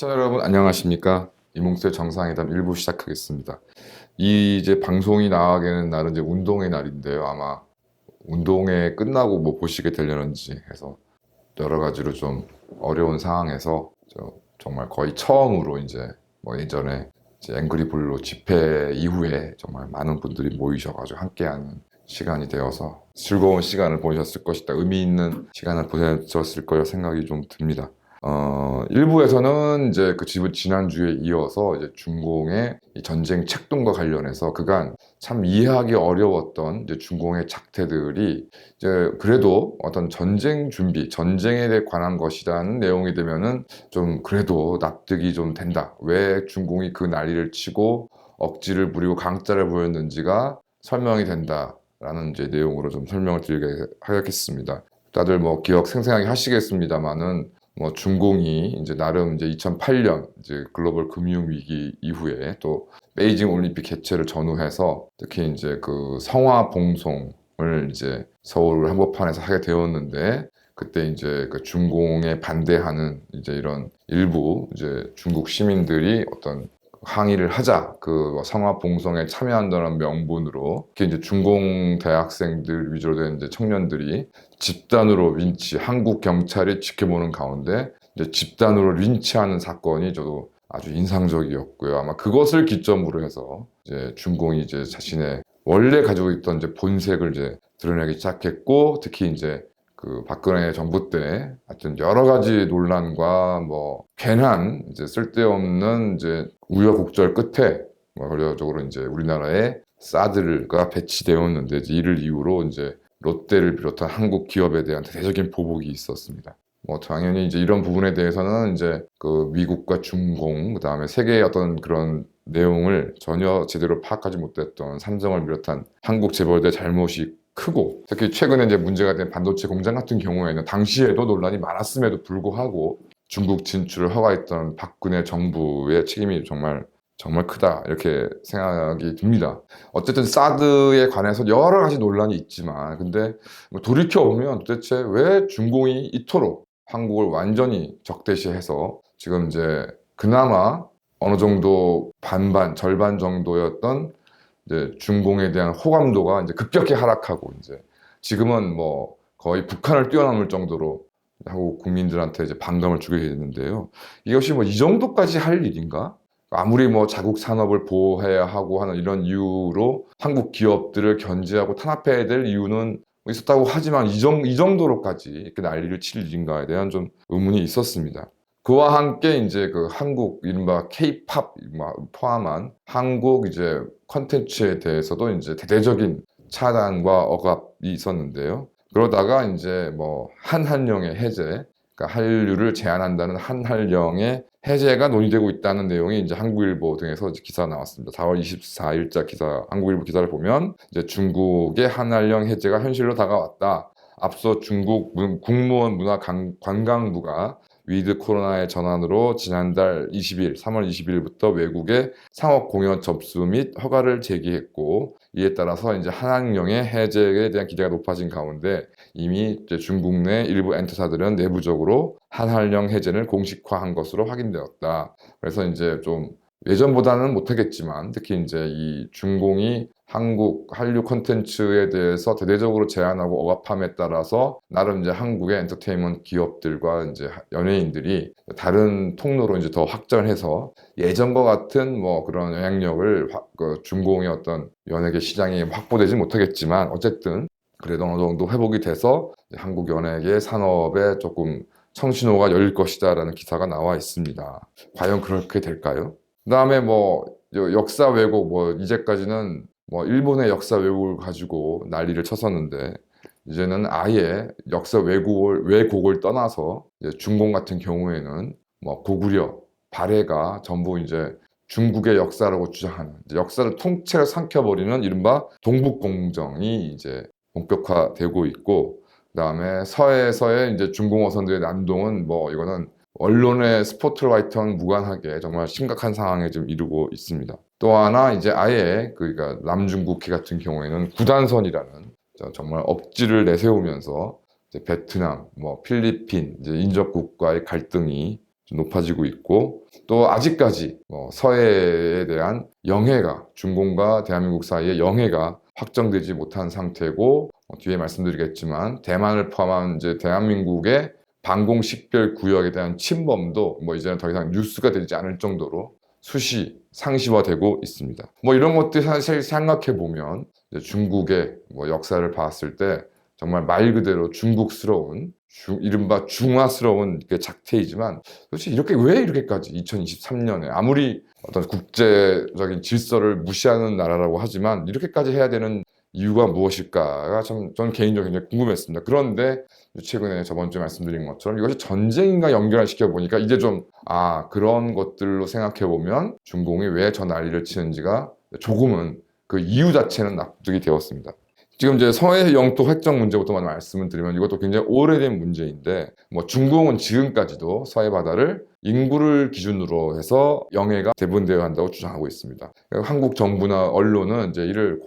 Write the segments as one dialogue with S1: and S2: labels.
S1: 시청자 여러분 안녕하십니까? 이몽수의 정상회담 1부 시작하겠습니다. 이 이제 방송이 나가게는 날은 이제 운동의 날인데요. 아마 운동회 끝나고 뭐 보시게 되려는지 해서 여러 가지로 좀 어려운 상황에서 정말 거의 처음으로 이제 뭐 예전에 이제 앵그리블루 집회 이후에 정말 많은 분들이 모이셔가지고 함께하는 시간이 되어서 즐거운 시간을 보내셨을 것이다. 의미 있는 시간을 보내셨을 거라 생각이 좀 듭니다. 일부에서는 이제 그 지난주에 이어서 이제 중공의 이 전쟁 책동과 관련해서 그간 참 이해하기 어려웠던 이제 중공의 작태들이 이제 그래도 어떤 전쟁 준비, 전쟁에 대해 관한 것이라는 내용이 되면은 좀 그래도 납득이 좀 된다. 왜 중공이 그 난리를 치고 억지를 부리고 강짜를 보였는지가 설명이 된다라는 이제 내용으로 좀 설명을 드리게 하겠습니다. 다들 뭐 기억 생생하게 하시겠습니다만은 뭐 중공이 이제 나름 이제 2008년 이제 글로벌 금융 위기 이후에 또 베이징 올림픽 개최를 전후해서 특히 이제 그 성화 봉송을 이제 서울 한복판에서 하게 되었는데 그때 이제 그 중공에 반대하는 이제 이런 일부 이제 중국 시민들이 어떤 항의를 하자 그 성화 봉송에 참여한다는 명분으로 특히 이제 중공 대학생들 위주로 된 이제 청년들이 집단으로 린치, 한국 경찰이 지켜보는 가운데 이제 집단으로 린치하는 사건이 저도 아주 인상적이었고요. 아마 그것을 기점으로 해서 이제 중공이 이제 자신의 원래 가지고 있던 이제 본색을 이제 드러내기 시작했고, 특히 이제 그 박근혜 정부 때 하여튼 여러 가지 논란과 뭐 괜한 이제 쓸데없는 이제 우여곡절 끝에 뭐 결과적으로 이제 우리나라에 사드가 배치되었는데 이를 이유로 이제 롯데를 비롯한 한국 기업에 대한 대대적인 보복이 있었습니다. 뭐 당연히 이제 이런 부분에 대해서는 이제 그 미국과 중공 그다음에 세계의 어떤 그런 내용을 전혀 제대로 파악하지 못했던 삼성을 비롯한 한국 재벌들의 잘못이 크고, 특히 최근에 이제 문제가 된 반도체 공장 같은 경우에는 당시에도 논란이 많았음에도 불구하고 중국 진출을 허가했던 박근혜 정부의 책임이 정말 크다 이렇게 생각이 듭니다. 어쨌든 사드에 관해서 여러 가지 논란이 있지만 근데 돌이켜보면 도대체 왜 중공이 이토록 한국을 완전히 적대시해서 지금 이제 그나마 어느 정도 반반 절반 정도였던 이제 중공에 대한 호감도가 이제 급격히 하락하고 이제 지금은 뭐 거의 북한을 뛰어넘을 정도로 한국 국민들한테 이제 반감을 주게 됐는데요. 이것이 뭐 이 정도까지 할 일인가? 아무리 뭐 자국 산업을 보호해야 하고 하는 이런 이유로 한국 기업들을 견제하고 탄압해야 될 이유는 있었다고 하지만 이 정도로까지 이렇게 난리를 칠 일인가에 대한 좀 의문이 있었습니다. 그와 함께 이제 그 한국 이른바 K-팝 포함한 한국 이제 컨텐츠에 대해서도 이제 대대적인 차단과 억압이 있었는데요. 그러다가 이제 뭐 한한령의 해제, 그러니까 한류를 제한한다는 한한령의 해제가 논의되고 있다는 내용이 이제 한국일보 등에서 이제 기사가 나왔습니다. 4월 24일자 기사, 한국일보 기사를 보면 이제 중국의 한한령 해제가 현실로 다가왔다. 앞서 중국 국무원 관광부가 위드 코로나의 전환으로 지난달 20일, 3월 20일부터 외국의 상업 공연 접수 및 허가를 제기했고, 이에 따라서 이제 한한령의 해제에 대한 기대가 높아진 가운데 이미 이제 중국 내 일부 엔터사들은 내부적으로 한한령 해제를 공식화한 것으로 확인되었다. 그래서 이제 좀 예전보다는 못하겠지만 특히 이제 이 중공이 한국 한류 콘텐츠에 대해서 대대적으로 제한하고 억압함에 따라서 나름 이제 한국의 엔터테인먼트 기업들과 이제 연예인들이 다른 통로로 이제 더 확장해서 예전과 같은 뭐 그런 영향력을 그 중공의 어떤 연예계 시장이 확보되지 못하겠지만 어쨌든 그래도 어느 정도 회복이 돼서 한국 연예계 산업에 조금 청신호가 열릴 것이다라는 기사가 나와 있습니다. 과연 그렇게 될까요? 그다음에 뭐 역사 왜곡 뭐 이제까지는 뭐 일본의 역사 왜곡을 가지고 난리를 쳤었는데 이제는 아예 역사 왜곡을 떠나서 이제 중공 같은 경우에는 뭐 고구려, 발해가 전부 이제 중국의 역사라고 주장하는 역사를 통째로 삼켜버리는 이른바 동북공정이 이제 본격화되고 있고, 그다음에 서해에서의 이제 중공 어선들의 난동은 뭐 이거는 언론의 스포트라이트와는 무관하게 정말 심각한 상황에 좀 이르고 있습니다. 또 하나 이제 아예 그러니까 남중국해 같은 경우에는 구단선이라는 정말 억지를 내세우면서 이제 베트남, 뭐 필리핀 이제 인접국과의 갈등이 높아지고 있고, 또 아직까지 서해에 대한 영해가, 중공과 대한민국 사이의 영해가 확정되지 못한 상태고, 뒤에 말씀드리겠지만 대만을 포함한 이제 대한민국의 방공식별 구역에 대한 침범도 이제는 더 이상 뉴스가 되지 않을 정도로 수시 상시화되고 있습니다. 이런 것들 사실 생각해 보면 중국의 역사를 봤을 때 정말 말 그대로 중국스러운 이른바 중화스러운 작태이지만, 도대체 왜 이렇게까지 2023년에 아무리 어떤 국제적인 질서를 무시하는 나라라고 하지만 이렇게까지 해야 되는 이유가 무엇일까가 저는 개인적으로 굉장히 궁금했습니다. 그런데 최근에 저번 주에 말씀드린 것처럼 이것이 전쟁인가 연결시켜 보니까 이제 그런 것들로 생각해 보면 중공이 왜 저 난리를 치는지가 조금은 그 이유 자체는 납득이 되었습니다. 지금 이제 서해 영토 획정 문제부터 말씀을 드리면 이것도 굉장히 오래된 문제인데, 중공은 지금까지도 서해 바다를 인구를 기준으로 해서 영해가 배분되어야 한다고 주장하고 있습니다. 한국 정부나 언론은 이제 이를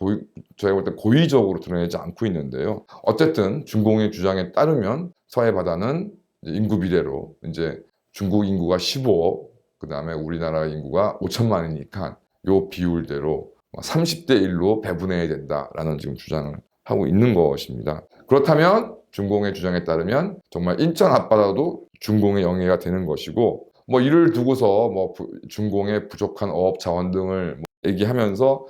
S1: 저희가 볼 때 고의적으로 드러내지 않고 있는데요. 어쨌든 중공의 주장에 따르면 서해 바다는 인구 비례로 이제 중국 인구가 15억, 그 다음에 우리나라 인구가 5천만이니까 요 비율대로 30대 1로 배분해야 된다라는 지금 주장을 하고 있는 것입니다. 그렇다면 중공의 주장에 따르면 정말 인천 앞바다도 중공의 영해가 되는 것이고, 이를 두고서 중공의 부족한 어업 자원 등을 얘기하면서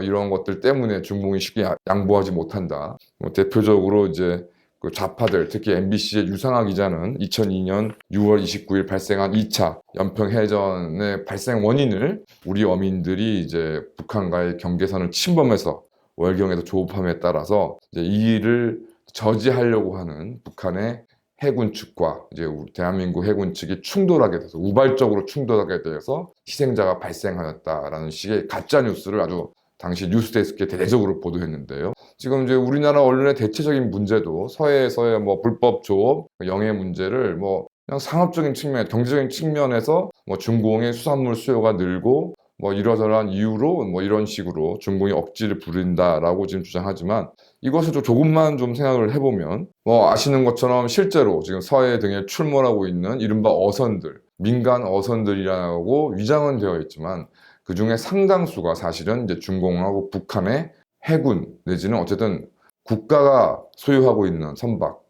S1: 이런 것들 때문에 중공이 쉽게 양보하지 못한다. 대표적으로 이제 그 좌파들, 특히 MBC의 유상하 기자는 2002년 6월 29일 발생한 2차 연평해전의 발생 원인을 우리 어민들이 이제 북한과의 경계선을 침범해서 월경에서 조업함에 따라서 이제 이 일을 저지하려고 하는 북한의 해군 측과 이제 대한민국 해군 측이 충돌하게 돼서 우발적으로 충돌하게 돼서 희생자가 발생하였다라는 식의 가짜 뉴스를 아주 당시 뉴스데스크에 대대적으로 보도했는데요. 지금 이제 우리나라 언론의 대체적인 문제도 서해에서의 불법 조업, 영해 문제를 그냥 상업적인 측면, 경제적인 측면에서 중공의 수산물 수요가 늘고 이러저러한 이유로 이런 식으로 중공이 억지를 부린다라고 지금 주장하지만, 이것을 조금만 좀 생각을 해보면 아시는 것처럼 실제로 지금 서해 등에 출몰하고 있는 이른바 어선들, 민간 어선들이라고 위장은 되어 있지만 그 중에 상당수가 사실은 이제 중공하고 북한의 해군 내지는 어쨌든 국가가 소유하고 있는 선박,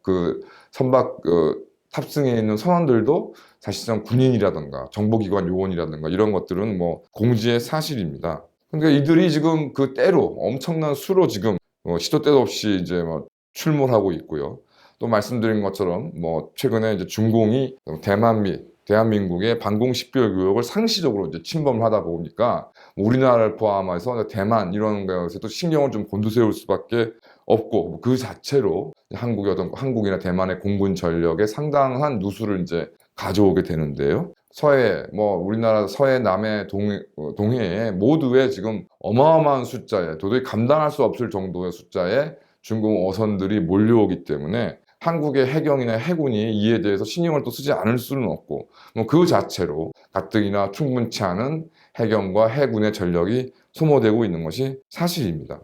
S1: 탑승해 있는 선원들도 사실상 군인이라든가 정보기관 요원이라든가 이런 것들은 공지의 사실입니다. 그러니까 이들이 지금 그 때로 엄청난 수로 지금 시도 때도 없이 이제 출몰하고 있고요. 또 말씀드린 것처럼 최근에 이제 중공이 대만 및 대한민국의 방공식별 구역을 상시적으로 이제 침범을 하다 보니까 우리나라를 포함해서 대만 이런 것에도 신경을 좀 곤두세울 수밖에 없고, 그 자체로 한국이나 대만의 공군 전력에 상당한 누수를 이제 가져오게 되는데요. 우리나라 서해, 남해, 동해에 모두에 지금 어마어마한 숫자에 도저히 감당할 수 없을 정도의 숫자의 중공 어선들이 몰려오기 때문에 한국의 해경이나 해군이 이에 대해서 신경을 또 쓰지 않을 수는 없고, 그 자체로 가뜩이나 충분치 않은 해경과 해군의 전력이 소모되고 있는 것이 사실입니다.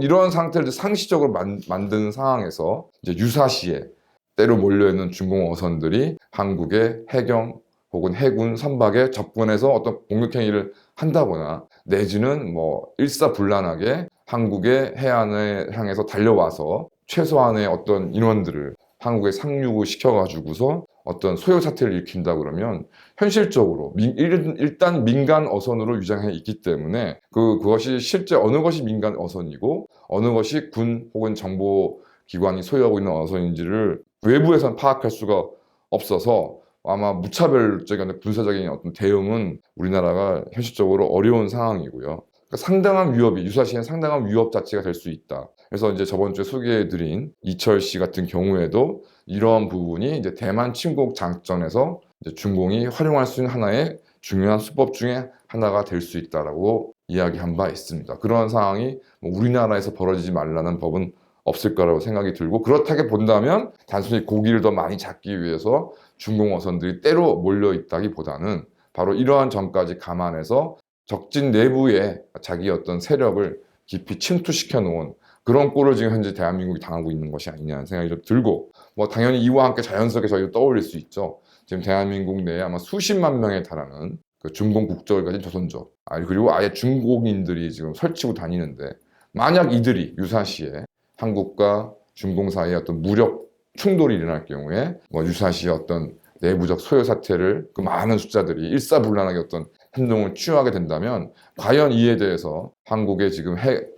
S1: 이런 상태를 상시적으로 만든 상황에서 이제 유사시에 때로 몰려있는 중공 어선들이 한국의 해경 혹은 해군 선박에 접근해서 어떤 공격 행위를 한다거나 내지는 일사불란하게 한국의 해안을 향해서 달려와서 최소한의 어떤 인원들을 한국에 상륙을 시켜가지고서 어떤 소요 사태를 일으킨다 그러면 현실적으로 일단 민간 어선으로 위장해 있기 때문에 그것이 실제 어느 것이 민간 어선이고 어느 것이 군 혹은 정보기관이 소유하고 있는 어선인지를 외부에서는 파악할 수가 없어서 아마 무차별적인 군사적인 어떤 대응은 우리나라가 현실적으로 어려운 상황이고요. 그러니까 상당한 위협이, 유사시에는 상당한 위협 자체가 될 수 있다. 그래서 이제 저번 주에 소개해드린 이철 씨 같은 경우에도 이러한 부분이 이제 대만 침공 작전에서 이제 중공이 활용할 수 있는 하나의 중요한 수법 중에 하나가 될 수 있다라고 이야기한 바 있습니다. 그런 상황이 우리나라에서 벌어지지 말라는 법은 없을 거라고 생각이 들고, 그렇다게 본다면 단순히 고기를 더 많이 잡기 위해서 중공 어선들이 때로 몰려 있다기보다는 바로 이러한 점까지 감안해서 적진 내부에 자기 어떤 세력을 깊이 침투시켜 놓은 그런 꼴을 지금 현재 대한민국이 당하고 있는 것이 아니냐는 생각이 좀 들고, 당연히 이와 함께 자연스럽게 저희도 떠올릴 수 있죠. 지금 대한민국 내에 아마 수십만 명에 달하는 그 중공 국적을 가진 조선족, 그리고 아예 중공인들이 지금 설치고 다니는데, 만약 이들이 유사시에 한국과 중공 사이에 어떤 무력 충돌이 일어날 경우에 뭐 유사시에 어떤 내부적 소요 사태를 그 많은 숫자들이 일사불란하게 어떤 행동을 취하게 된다면 과연 이에 대해서 한국의 지금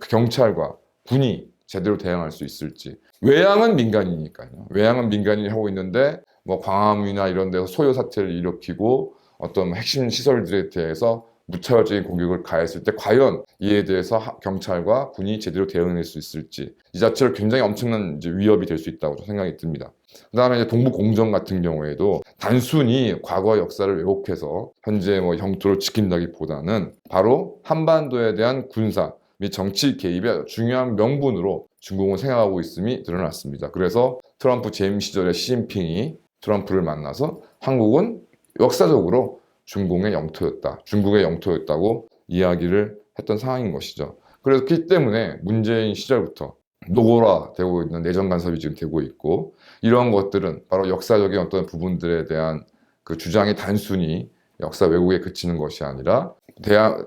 S1: 경찰과 군이 제대로 대응할 수 있을지. 외양은 민간이니까요. 외양은 민간인이 하고 있는데 뭐 광화문이나 이런 데서 소요 사태를 일으키고 어떤 핵심 시설들에 대해서 무차별적인 공격을 가했을 때 과연 이에 대해서 경찰과 군이 제대로 대응할 수 있을지, 이 자체로 굉장히 엄청난 이제 위협이 될 수 있다고 생각이 듭니다. 그다음에 이제 동북 공정 같은 경우에도 단순히 과거 역사를 왜곡해서 현재 뭐 영토를 지킨다기보다는 바로 한반도에 대한 군사 및 정치 개입의 중요한 명분으로 중공을 생각하고 있음이 드러났습니다. 그래서 트럼프 재임 시절에 시진핑이 트럼프를 만나서 한국은 역사적으로 중공의 영토였다, 중국의 영토였다고 이야기를 했던 상황인 것이죠. 그렇기 때문에 문재인 시절부터 노골화되고 있는 내정 간섭이 지금 되고 있고, 이런 것들은 바로 역사적인 어떤 부분들에 대한 그 주장이 단순히 역사 왜곡에 그치는 것이 아니라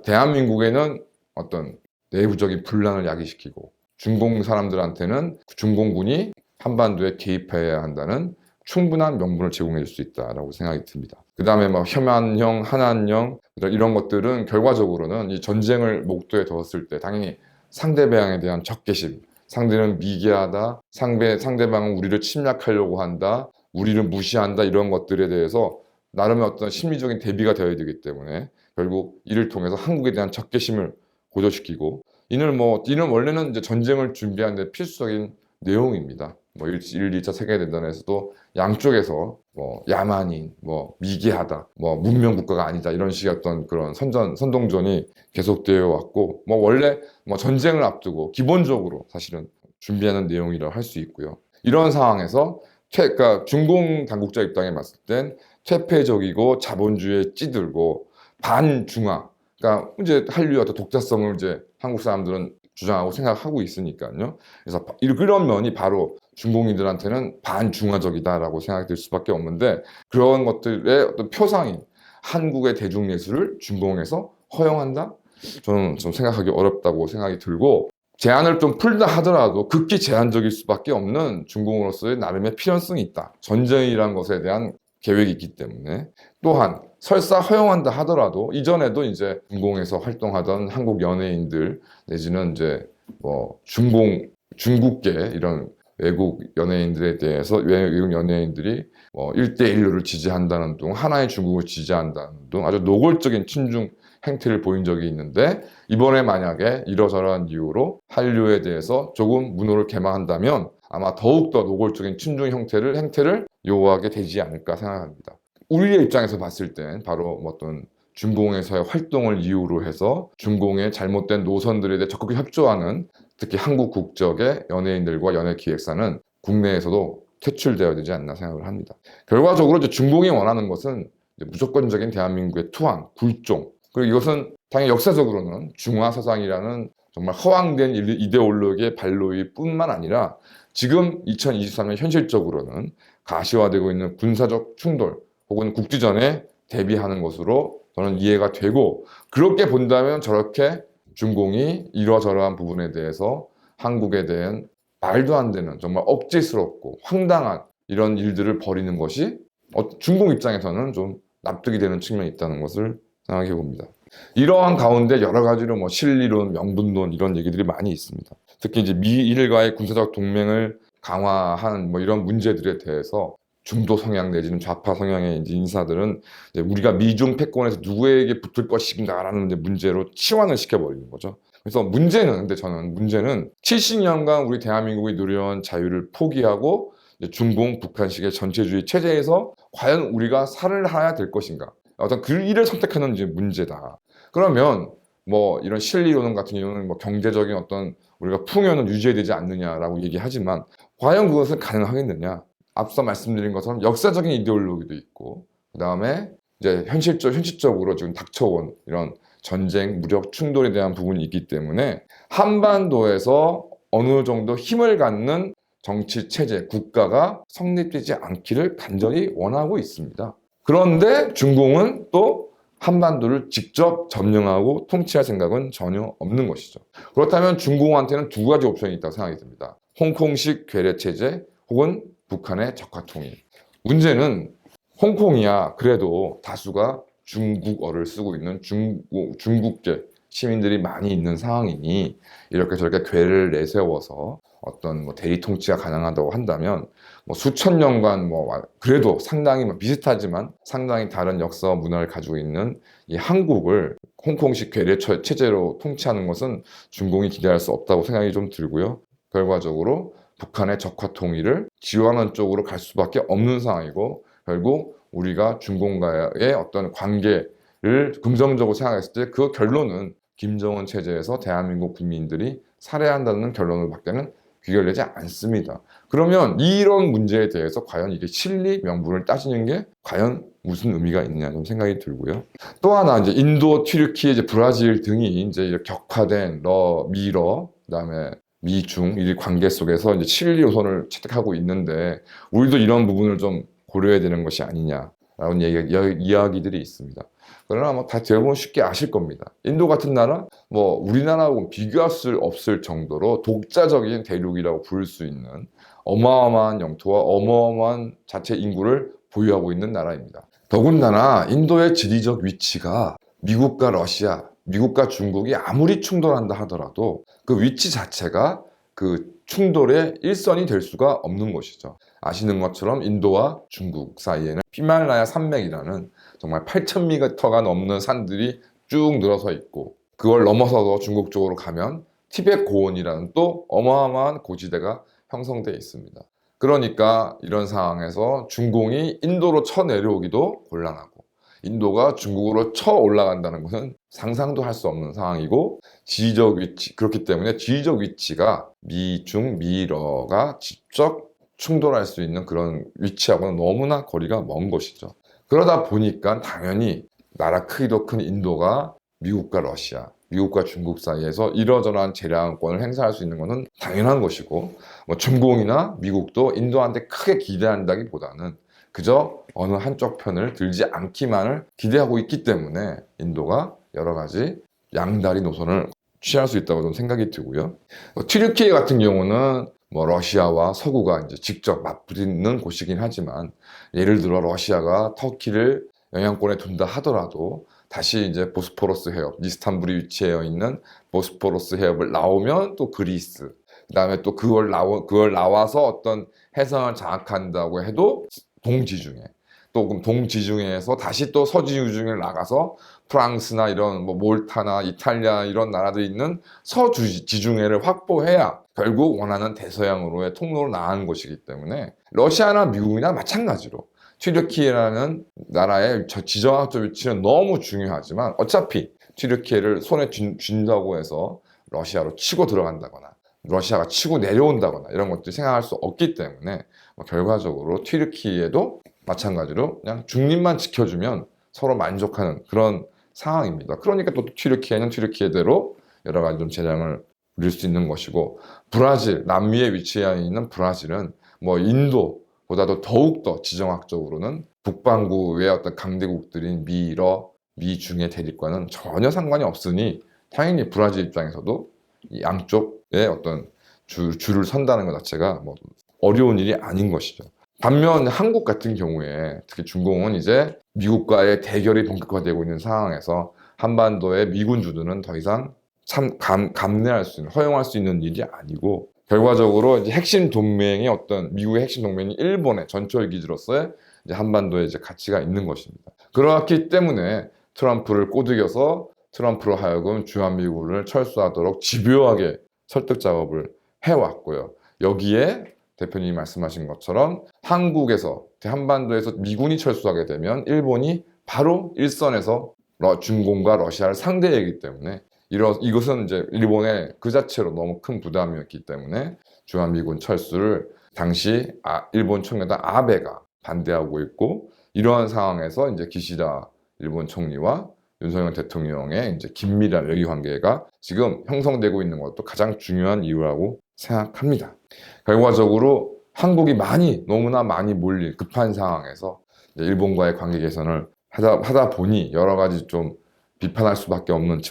S1: 대한민국에는 어떤 내부적인 분란을 야기시키고 중공 사람들한테는 중공군이 한반도에 개입해야 한다는 충분한 명분을 제공해 줄 수 있다라고 생각이 듭니다. 그 다음에 뭐 혐한형, 한한령 이런 것들은 결과적으로는 이 전쟁을 목도에 뒀을 때 당연히 상대방에 대한 적개심, 상대는 미개하다, 상대방은 우리를 침략하려고 한다, 우리를 무시한다, 이런 것들에 대해서 나름의 어떤 심리적인 대비가 되어야 되기 때문에 결국 이를 통해서 한국에 대한 적개심을 고조시키고, 이는 원래는 이제 전쟁을 준비하는 데 필수적인 내용입니다. 뭐 1, 2차 세계대전에서도 양쪽에서 뭐 야만인, 뭐 미개하다, 뭐 문명 국가가 아니다, 이런 식의 어떤 그런 선동전이 계속되어 왔고, 뭐 원래 뭐 전쟁을 앞두고 기본적으로 사실은 준비하는 내용이라고 할 수 있고요. 이런 상황에서 그러니까 중공 당국자 입장에 봤을 땐 퇴폐적이고 자본주의에 찌들고 반중화, 그러니까 이제 한류의 어떤 독자성을 이제 한국 사람들은 주장하고 생각하고 있으니까요. 그래서 이런 면이 바로 중공인들한테는 반중화적이다라고 생각이 들 수밖에 없는데, 그런 것들의 어떤 표상이 한국의 대중예술을 중공에서 허용한다? 저는 좀 생각하기 어렵다고 생각이 들고, 제한을 좀 풀다 하더라도 극히 제한적일 수밖에 없는 중공으로서의 나름의 필연성이 있다. 전쟁이라는 것에 대한 계획이 있기 때문에. 또한 설사 허용한다 하더라도 이전에도 이제 중공에서 활동하던 한국 연예인들 내지는 이제 뭐 중국계 이런 외국 연예인들에 대해서 외국 연예인들이 뭐 1대1로를 지지한다는 등 하나의 중국을 지지한다는 등 아주 노골적인 친중 행태를 보인 적이 있는데, 이번에 만약에 이러저러한 이유로 한류에 대해서 조금 문호를 개방한다면 아마 더욱더 노골적인 친중 행태를 요구하게 되지 않을까 생각합니다. 우리의 입장에서 봤을 땐 바로 어떤 중공에서의 활동을 이유로 해서 중공의 잘못된 노선들에 대해 적극 협조하는 특히 한국 국적의 연예인들과 연예기획사는 국내에서도 퇴출되어야 되지 않나 생각을 합니다. 결과적으로 이제 중공이 원하는 것은 이제 무조건적인 대한민국의 투항, 굴종, 그리고 이것은 당연히 역사적으로는 중화사상이라는 정말 허황된 이데올로기의 발로일 뿐만 아니라 지금 2023년 현실적으로는 가시화되고 있는 군사적 충돌 혹은 국지전에 대비하는 것으로 저는 이해가 되고, 그렇게 본다면 저렇게 중공이 이러저러한 부분에 대해서 한국에 대한 말도 안 되는 정말 억지스럽고 황당한 이런 일들을 벌이는 것이 중공 입장에서는 좀 납득이 되는 측면이 있다는 것을 생각해 봅니다. 이러한 가운데 여러 가지로 뭐 실리론, 명분론 이런 얘기들이 많이 있습니다. 특히 이제 미일과의 군사적 동맹을 강화한 뭐 이런 문제들에 대해서 중도 성향 내지는 좌파 성향의 인사들은 이제 우리가 미중 패권에서 누구에게 붙을 것인가라는 문제로 치환을 시켜버리는 거죠. 그래서 근데 저는 문제는 70년간 우리 대한민국이 누려온 자유를 포기하고 중공 북한식의 전체주의 체제에서 과연 우리가 살을 해야 될 것인가, 어떤 그 일을 선택하는 이제 문제다. 그러면 뭐 이런 실리론 같은 경우는 뭐 경제적인 어떤 우리가 풍요는 유지해야 되지 않느냐라고 얘기하지만 과연 그것은 가능하겠느냐? 앞서 말씀드린 것처럼 역사적인 이데올로기도 있고, 그 다음에 이제 현실적으로 지금 닥쳐온 이런 전쟁, 무력 충돌에 대한 부분이 있기 때문에 한반도에서 어느 정도 힘을 갖는 정치 체제, 국가가 성립되지 않기를 간절히 원하고 있습니다. 그런데 중공은 또 한반도를 직접 점령하고 통치할 생각은 전혀 없는 것이죠. 그렇다면 중공한테는 두 가지 옵션이 있다고 생각이 듭니다. 홍콩식 괴뢰체제 혹은 북한의 적화통일. 문제는 홍콩이야 그래도 다수가 중국어를 쓰고 있는 중국계 시민들이 많이 있는 상황이니 이렇게 저렇게 괴를 내세워서 어떤 뭐 대리 통치가 가능하다고 한다면 뭐 수천 년간 뭐 그래도 상당히 뭐 비슷하지만 상당히 다른 역사와 문화를 가지고 있는 이 한국을 홍콩식 괴뢰 체제로 통치하는 것은 중공이 기대할 수 없다고 생각이 좀 들고요. 결과적으로 북한의 적화 통일을 지원하는 쪽으로 갈 수밖에 없는 상황이고 결국 우리가 중공과의 어떤 관계를 긍정적으로 생각했을 때 그 결론은 김정은 체제에서 대한민국 국민들이 살해한다는 결론을 밖에는 귀결되지 않습니다. 그러면 이런 문제에 대해서 과연 이게 진리 명분을 따지는 게 과연 무슨 의미가 있냐 좀 생각이 들고요. 또 하나 이제 인도, 튀르키, 이제 브라질 등이 이제 격화된 미러, 그다음에 미중 이 관계 속에서 이제 칠리 노선을 채택하고 있는데 우리도 이런 부분을 좀 고려해야 되는 것이 아니냐라는 이야기들이 있습니다. 그러나 뭐 다 대부분 쉽게 아실 겁니다. 인도 같은 나라, 뭐 우리나라하고 비교할 수 없을 정도로 독자적인 대륙이라고 부를 수 있는 어마어마한 영토와 어마어마한 자체 인구를 보유하고 있는 나라입니다. 더군다나 인도의 지리적 위치가 미국과 러시아, 미국과 중국이 아무리 충돌한다 하더라도 그 위치 자체가 그 충돌의 일선이 될 수가 없는 것이죠. 아시는 것처럼 인도와 중국 사이에는 히말라야 산맥이라는 정말 8,000m가 넘는 산들이 쭉 늘어서 있고 그걸 넘어서서 중국 쪽으로 가면 티베트 고원이라는 또 어마어마한 고지대가 형성되어 있습니다. 그러니까 이런 상황에서 중공이 인도로 쳐내려오기도 곤란하고 인도가 중국으로 쳐 올라간다는 것은 상상도 할 수 없는 상황이고 지리적 위치, 그렇기 때문에 지리적 위치가 미중, 미러가 직접 충돌할 수 있는 그런 위치하고는 너무나 거리가 먼 것이죠. 그러다 보니까 당연히 나라 크기도 큰 인도가 미국과 러시아, 미국과 중국 사이에서 이러저러한 재량권을 행사할 수 있는 것은 당연한 것이고 뭐 중공이나 미국도 인도한테 크게 기대한다기보다는 그저 어느 한쪽 편을 들지 않기만을 기대하고 있기 때문에 인도가 여러 가지 양다리 노선을 취할 수 있다고 좀 생각이 들고요. 튀르키예 같은 경우는 뭐 러시아와 서구가 이제 직접 맞붙는 곳이긴 하지만 예를 들어 러시아가 터키를 영향권에 둔다 하더라도 다시 이제 보스포러스 해협, 이스탄불이 위치해 있는 보스포러스 해협을 나오면 또 그리스, 그다음에 또 그걸 나와서 어떤 해상을 장악한다고 해도 동지중해, 또 그럼 동지중해에서 다시 또 서지중해를 나가서 프랑스나 이런 뭐 몰타나 이탈리아 이런 나라들이 있는 서지중해를 확보해야 결국 원하는 대서양으로의 통로로 나가는 것이기 때문에 러시아나 미국이나 마찬가지로 튀르키예라는 나라의 지정학적 위치는 너무 중요하지만 어차피 튀르키예를 손에 쥔다고 해서 러시아로 치고 들어간다거나 러시아가 치고 내려온다거나 이런 것들이 생각할 수 없기 때문에 결과적으로 튀르키예도 마찬가지로 그냥 중립만 지켜주면 서로 만족하는 그런 상황입니다. 그러니까 또 튀르키예는 튀르키예대로 여러 가지 좀 재량을 누릴 수 있는 것이고 브라질, 남미에 위치해 있는 브라질은 뭐 인도보다도 더욱더 지정학적으로는 북반구의 어떤 강대국들인 미러, 미중의 대립과는 전혀 상관이 없으니 당연히 브라질 입장에서도 이 양쪽의 어떤 줄을 선다는 것 자체가 뭐 어려운 일이 아닌 것이죠. 반면 한국 같은 경우에 특히 중공은 이제 미국과의 대결이 본격화되고 있는 상황에서 한반도의 미군 주둔은 더 이상 감내할 수 있는, 허용할 수 있는 일이 아니고 결과적으로 이제 핵심 동맹의 어떤 미국의 핵심 동맹이 일본의 전초의 기지로서의 이제 한반도에 이제 가치가 있는 것입니다. 그렇기 때문에 트럼프를 꼬드겨서 트럼프로 하여금 주한미군을 철수하도록 집요하게 설득 작업을 해왔고요. 여기에 대표님이 말씀하신 것처럼 한국에서 한반도에서 미군이 철수하게 되면 일본이 바로 일선에서 중공과 러시아를 상대하기 때문에 이것은 이제 일본의 그 자체로 너무 큰 부담이었기 때문에 주한미군 철수를 당시 일본 총리다 아베가 반대하고 있고 이러한 상황에서 이제 기시다 일본 총리와 윤석열 대통령의 이제 긴밀한 외교 관계가 지금 형성되고 있는 것도 가장 중요한 이유라고 생각합니다. 결과적으로 한국이 너무나 많이 몰린 급한 상황에서 이제 일본과의 관계 개선을 하다 보니 여러 가지 좀 비판할 수밖에 없는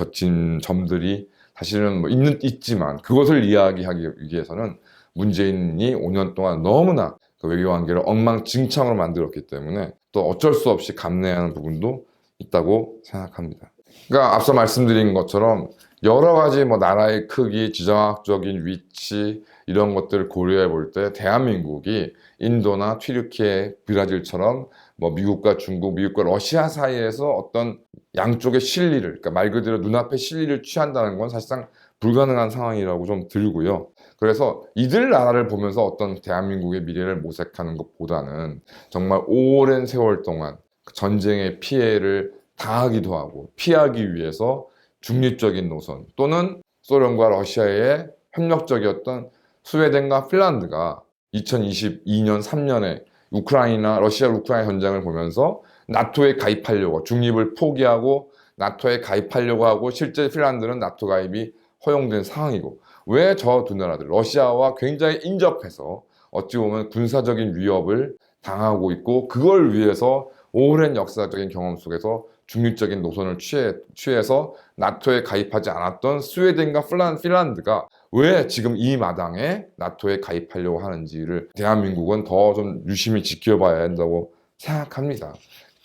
S1: 점들이 사실은 뭐 있지만 그것을 이야기하기 위해서는 문재인이 5년 동안 너무나 그 외교 관계를 엉망진창으로 만들었기 때문에 또 어쩔 수 없이 감내해야 하는 부분도 있다고 생각합니다. 그러니까 앞서 말씀드린 것처럼 여러 가지 뭐 나라의 크기, 지정학적인 위치 이런 것들을 고려해 볼 때 대한민국이 인도나 튀르키예, 브라질처럼 뭐 미국과 중국, 미국과 러시아 사이에서 어떤 양쪽의 실리를, 그러니까 말 그대로 눈앞에 실리를 취한다는 건 사실상 불가능한 상황이라고 좀 들고요. 그래서 이들 나라를 보면서 어떤 대한민국의 미래를 모색하는 것보다는 정말 오랜 세월 동안 전쟁의 피해를 당하기도 하고 피하기 위해서 중립적인 노선 또는 소련과 러시아의 협력적이었던 스웨덴과 핀란드가 2022년 3년에 러시아 우크라이나 전쟁을 보면서 나토에 가입하려고 중립을 포기하고 나토에 가입하려고 하고 실제 핀란드는 나토 가입이 허용된 상황이고 왜 저 두 나라들 러시아와 굉장히 인접해서 어찌 보면 군사적인 위협을 당하고 있고 그걸 위해서 오랜 역사적인 경험 속에서 중립적인 노선을 취해서 나토에 가입하지 않았던 스웨덴과 핀란드가 왜 지금 이 마당에 나토에 가입하려고 하는지를 대한민국은 더 좀 유심히 지켜봐야 한다고 생각합니다.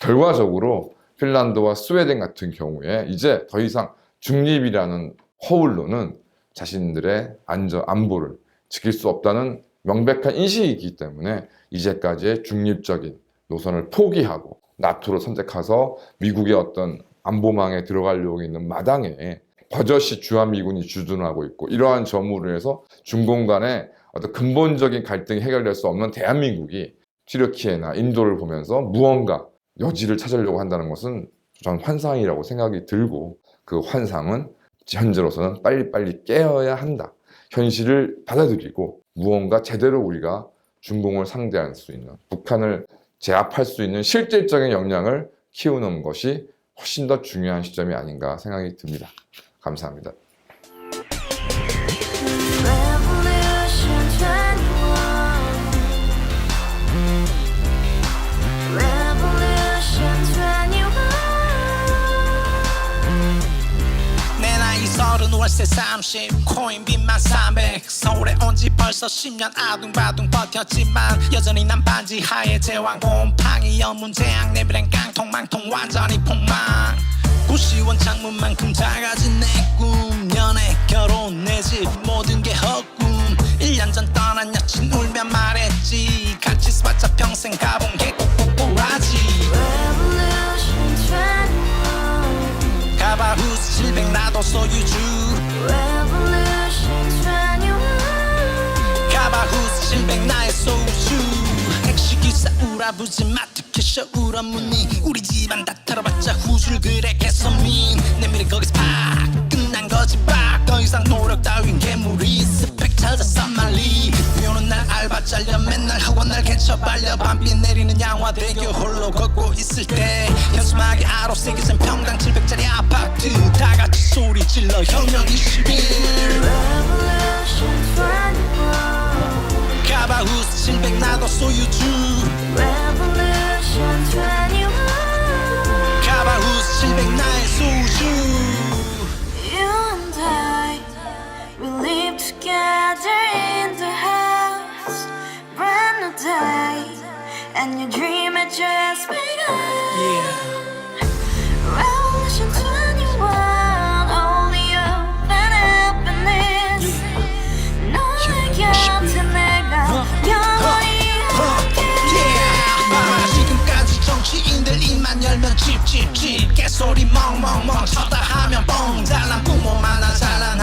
S1: 결과적으로 핀란드와 스웨덴 같은 경우에 이제 더 이상 중립이라는 허울로는 자신들의 안보를 지킬 수 없다는 명백한 인식이기 때문에 이제까지의 중립적인 노선을 포기하고 나토를 선택해서 미국의 어떤 안보망에 들어가려고 있는 마당에 버젓이 주한미군이 주둔하고 있고 이러한 점으로 해서 중공 간의 어떤 근본적인 갈등이 해결될 수 없는 대한민국이 튀르키예나 인도를 보면서 무언가 여지를 찾으려고 한다는 것은 저는 환상이라고 생각이 들고 그 환상은 현재로서는 빨리빨리 깨어야 한다. 현실을 받아들이고 무언가 제대로 우리가 중공을 상대할 수 있는 북한을 제압할 수 있는 실질적인 역량을 키우는 것이 훨씬 더 중요한 시점이 아닌가 생각이 듭니다. 감사합니다.
S2: 월세 30 코인빚만 300 서울에 온 지 벌써 10년 아둥바둥 버텼지만 여전히 난 반지 하에 제왕 곰팡이 연문제약 내비랭 깡통 망통 완전히 폭망 구시원 창문만큼 작아진 내 꿈 연애 결혼 내 집 모든 게 헛꿈 1년 전 떠난 여친 울며 말했지 같이 써봤자 평생 가본 게 꼭꼭꼭하지 가바후스 700 나도 소유주 가바후스 700 나의 소주 택시기사 우라부지 마트 캐셔 울어무니 우리 집안 다 털어봤자 후줄 그래 개선민 내 미래 거기서 팍 끝난 거지 팍 더 이상 노력 따윈 괴물이 스펙 찾아서 말리 비오는 날 알바 잘려 맨날 학원 날 개쳐 발려 밤비 내리는 양화대교 홀로 걷고 있을 때 현수막에 아로 새겨진 평당 700짜리 아파트 다 같이 소리 질러 혁명 21 가바후스 700 나도 소유주 가바후스 700 나의 소주
S3: You and I, we live together in the house, brand new day, and your dream had just begun. Revolution 21, only hope and happiness. 너의 곁에 내가 영원히 함께.
S2: 지금까지 정치인들 입만 열면 찝찝찝 개소리 멍멍멍 쳤다 하면 뻥 잘난 부모 만나 잘난